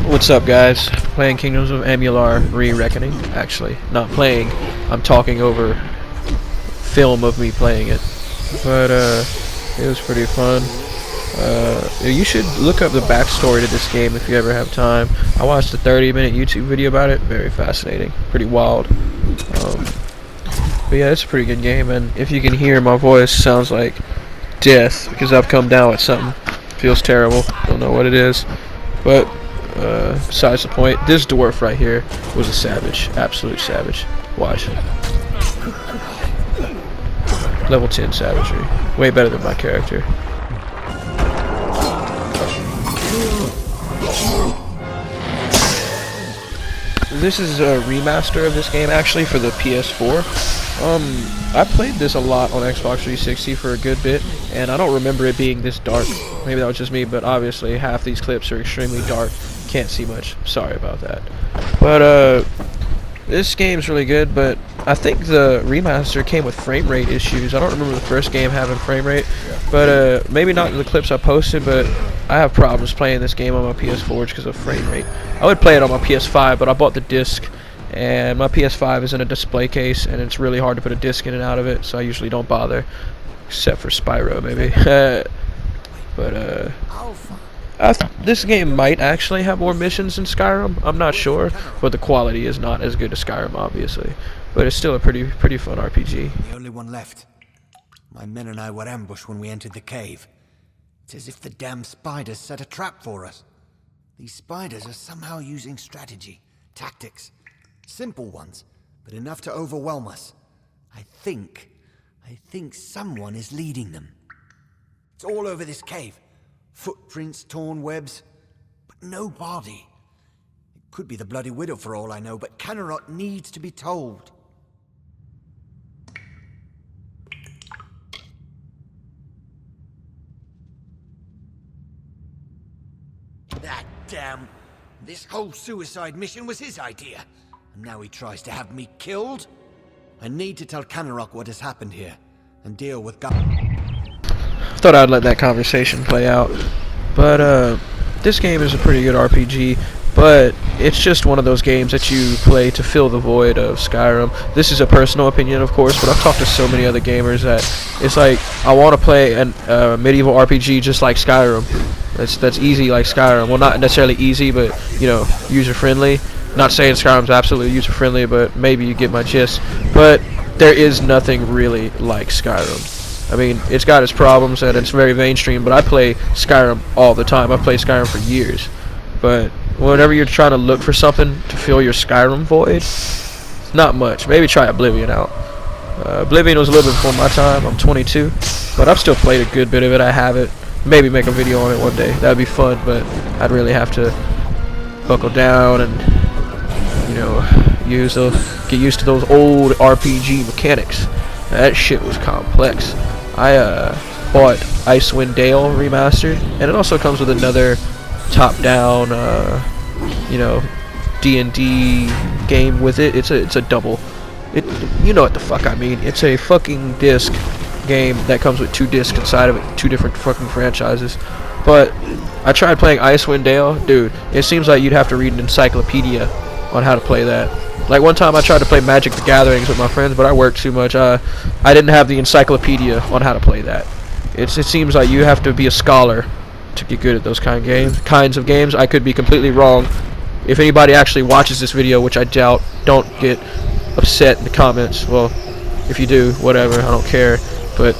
What's up, guys? Playing Kingdoms of Amular Re-Reckoning. Actually, not playing. I'm talking over film of me playing it. But, it was pretty fun. You should look up the backstory to this game if you ever have time. I watched a 30-minute YouTube video about it. Very fascinating. Pretty wild. But yeah, it's a pretty good game, and if you can hear my voice, sounds like death, because I've come down with something. Feels terrible. Don't know what it is. But, besides the point, this dwarf right here was a savage. Absolute savage. Watch. Level 10 savagery. Way better than my character. This is a remaster of this game, actually, for the PS4. I played this a lot on Xbox 360 for a good bit, and I don't remember it being this dark. Maybe that was just me, but obviously half these clips are extremely dark. Can't see much. Sorry about that. But, this game's really good, but I think the remaster came with frame rate issues. I don't remember the first game having frame rate, but, maybe not in the clips I posted, but I have problems playing this game on my PS4 because of frame rate. I would play it on my PS5, but I bought the disc, and my PS5 is in a display case, and it's really hard to put a disc in and out of it, so I usually don't bother, except for Spyro, maybe. But, this game might actually have more missions than Skyrim. I'm not sure, but the quality is not as good as Skyrim, obviously. But it's still a pretty fun RPG. The only one left. My men and I were ambushed when we entered the cave. It's as if the damn spiders set a trap for us. These spiders are somehow using strategy, tactics. Simple ones, but enough to overwhelm us. I think someone is leading them. It's all over this cave. Footprints, torn webs, but no body. It could be the Bloody Widow for all I know, but Canarot needs to be told. That damn... This whole suicide mission was his idea. And now he tries to have me killed? I need to tell Canarok what has happened here, and deal with Thought I'd let that conversation play out. But, this game is a pretty good RPG, but it's just one of those games that you play to fill the void of Skyrim. This is a personal opinion, of course, but I've talked to so many other gamers that it's like, I want to play a medieval RPG just like Skyrim. That's easy like Skyrim. Well, not necessarily easy, but, you know, user-friendly. Not saying Skyrim's absolutely user-friendly, but maybe you get my gist. But there is nothing really like Skyrim. I mean, it's got its problems and it's very mainstream, but I play Skyrim all the time. I've played Skyrim for years. But whenever you're trying to look for something to fill your Skyrim void, not much. Maybe try Oblivion out. Oblivion was a little bit before my time. I'm 22, but I've still played a good bit of it. I have it. Maybe make a video on it one day. That'd be fun, but I'd really have to buckle down and, you know, get used to those old RPG mechanics. That shit was complex. I bought Icewind Dale Remastered, and it also comes with another top-down, you know, D&D game with it. It's a double. You know what the fuck I mean. It's a fucking disc game that comes with 2 discs inside of it, 2 different fucking franchises. But I tried playing Icewind Dale, dude. It seems like you'd have to read an encyclopedia on how to play that. Like one time I tried to play Magic the Gathering with my friends, but I worked too much. I didn't have the encyclopedia on how to play that. It seems like you have to be a scholar to get good at those kinds of games. I could be completely wrong. If anybody actually watches this video, which I doubt, don't get upset in the comments. Well, if you do, whatever, I don't care. But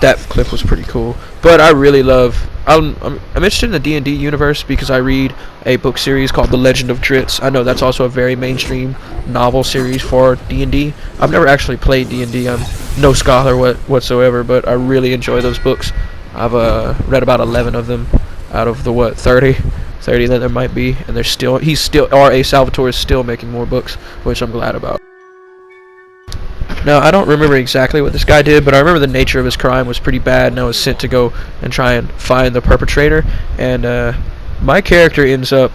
that clip was pretty cool. But I really love... I'm interested in the D&D universe because I read a book series called The Legend of Drizzt. I know that's also a very mainstream novel series for D&D. I've never actually played D&D. I'm no scholar whatsoever, but I really enjoy those books. I've read about 11 of them out of the 30 that there might be, and R.A. Salvatore is still making more books, which I'm glad about. Now, I don't remember exactly what this guy did, but I remember the nature of his crime was pretty bad, and I was sent to go and try and find the perpetrator. And my character ends up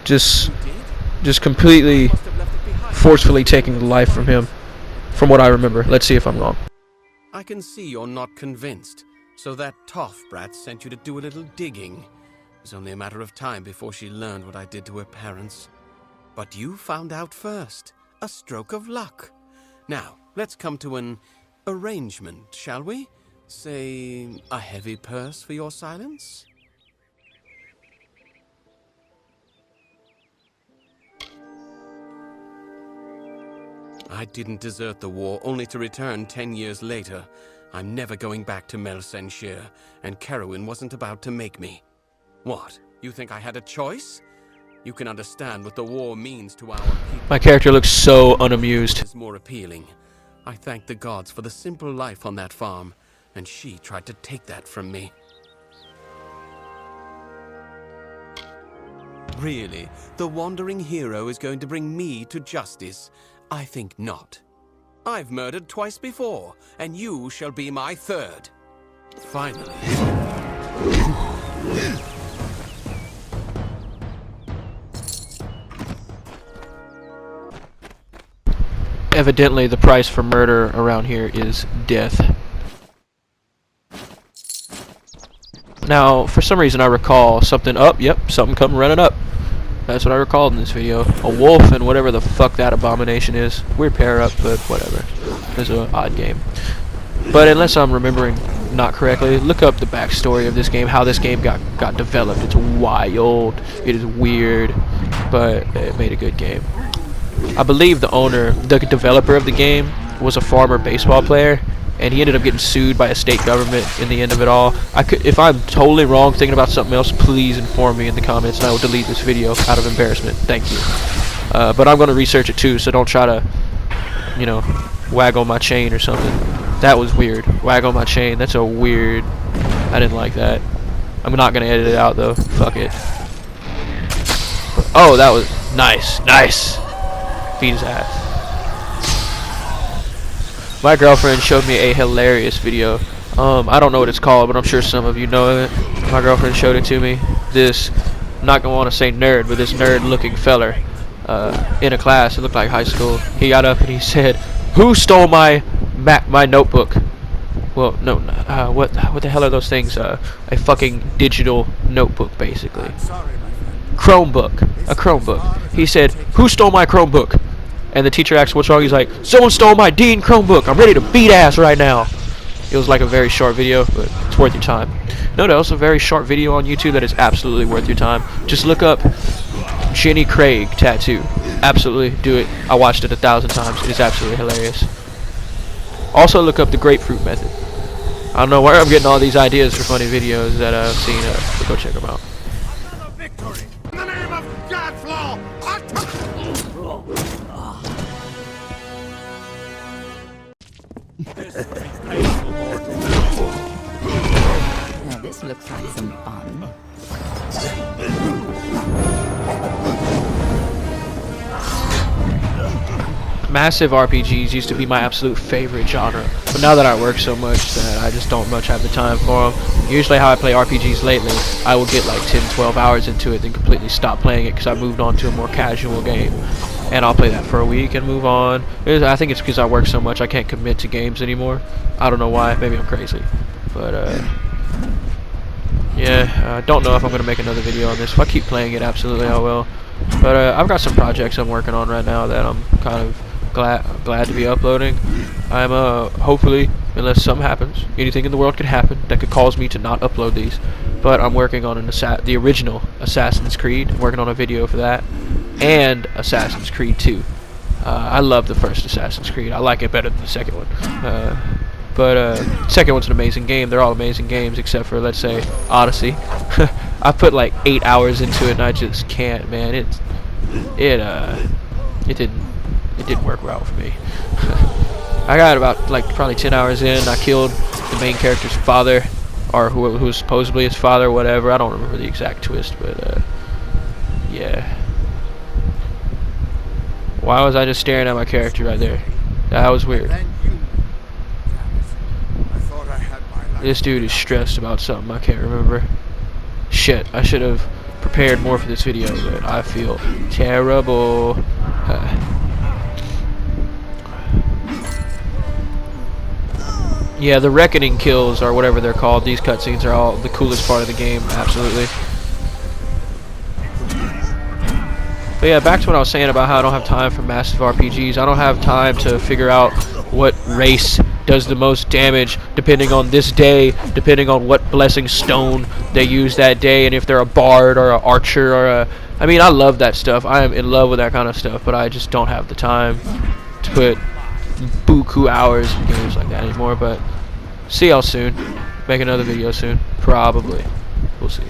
just completely forcefully taking the life from him, from what I remember. Let's see if I'm wrong. I can see you're not convinced, so that tough brat sent you to do a little digging. was only a matter of time before she learned what I did to her parents. But you found out first. A stroke of luck. Now, let's come to an arrangement, shall we? Say, a heavy purse for your silence? I didn't desert the war, only to return 10 years later. I'm never going back to Melsenshire, and Kerowin wasn't about to make me. What? You think I had a choice? You can understand what the war means to our people. My character looks so unamused. Is more appealing. I thank the gods for the simple life on that farm, and she tried to take that from me. Really, the wandering hero is going to bring me to justice? I think not. I've murdered twice before, and you shall be my third. Finally. Evidently, the price for murder around here is death. Now, for some reason I recall something up. Yep, something come running up. That's what I recalled in this video. A wolf and whatever the fuck that abomination is. Weird pair up, but whatever. It's an odd game. But unless I'm remembering not correctly, look up the backstory of this game, how this game got developed. It's wild. It is weird, but it made a good game. I believe the developer of the game was a former baseball player, and he ended up getting sued by a state government in the end of it all. If I'm totally wrong thinking about something else, please inform me in the comments and I will delete this video out of embarrassment. Thank you. But I'm going to research it too, so don't try to, you know, wag on my chain or something. That was weird. Wag on my chain. That's a weird... I didn't like that. I'm not going to edit it out though. Fuck it. Oh, that was nice. Nice. Beat his ass. My girlfriend showed me a hilarious video. I don't know what it's called, but I'm sure some of you know it. My girlfriend showed it to me. This, I'm not gonna want to say nerd, but this nerd-looking feller in a class. It looked like high school. He got up and he said, "Who stole my notebook?" Well, no. What the hell are those things? A fucking digital notebook, basically. Chromebook. A Chromebook. He said, "Who stole my Chromebook?" And the teacher asked what's wrong. He's like, "Someone stole my Dean Chromebook. I'm ready to beat ass right now." It was like a very short video, but it's worth your time. No, else a very short video on YouTube that is absolutely worth your time. Just look up Jenny Craig tattoo. Absolutely do it. I watched it 1,000 times. It is absolutely hilarious. Also look up the grapefruit method. I don't know where I'm getting all these ideas for funny videos that I've seen, but go check them out. Another victory! In the name of Godflaw! Now this looks like some fun. Massive RPGs used to be my absolute favorite genre, but now that I work so much that I just don't much have the time for them. Usually how I play RPGs lately, I will get like 10-12 hours into it, then completely stop playing it because I moved on to a more casual game. And I'll play that for a week and move on. I think it's because I work so much I can't commit to games anymore. I don't know why. Maybe I'm crazy. But, yeah, I don't know if I'm going to make another video on this. If I keep playing it, absolutely I will. But I've got some projects I'm working on right now that I'm kind of glad to be uploading. I'm, hopefully, unless something happens, anything in the world could happen that could cause me to not upload these. But I'm working on the original Assassin's Creed. I'm working on a video for that. And Assassin's Creed 2. I love the first Assassin's Creed. I like it better than the second one. But second one's an amazing game. They're all amazing games except for, let's say, Odyssey. I put like 8 hours into it and I just can't, man. It didn't work well for me. I got about like probably 10 hours in. I killed the main character's father, or who was supposedly his father, whatever. I don't remember the exact twist, but yeah. Why was I just staring at my character right there? That was weird. This dude is stressed about something I can't remember. Shit, I should have prepared more for this video, but I feel terrible. Yeah, the reckoning kills, or whatever they're called, these cutscenes are all the coolest part of the game, absolutely. But yeah, back to what I was saying about how I don't have time for massive RPGs. I don't have time to figure out what race does the most damage depending on this day, depending on what blessing stone they use that day, and if they're a bard or an archer or a... I mean, I love that stuff. I am in love with that kind of stuff, but I just don't have the time to put buku hours in games like that anymore. But see y'all soon. Make another video soon. Probably. We'll see.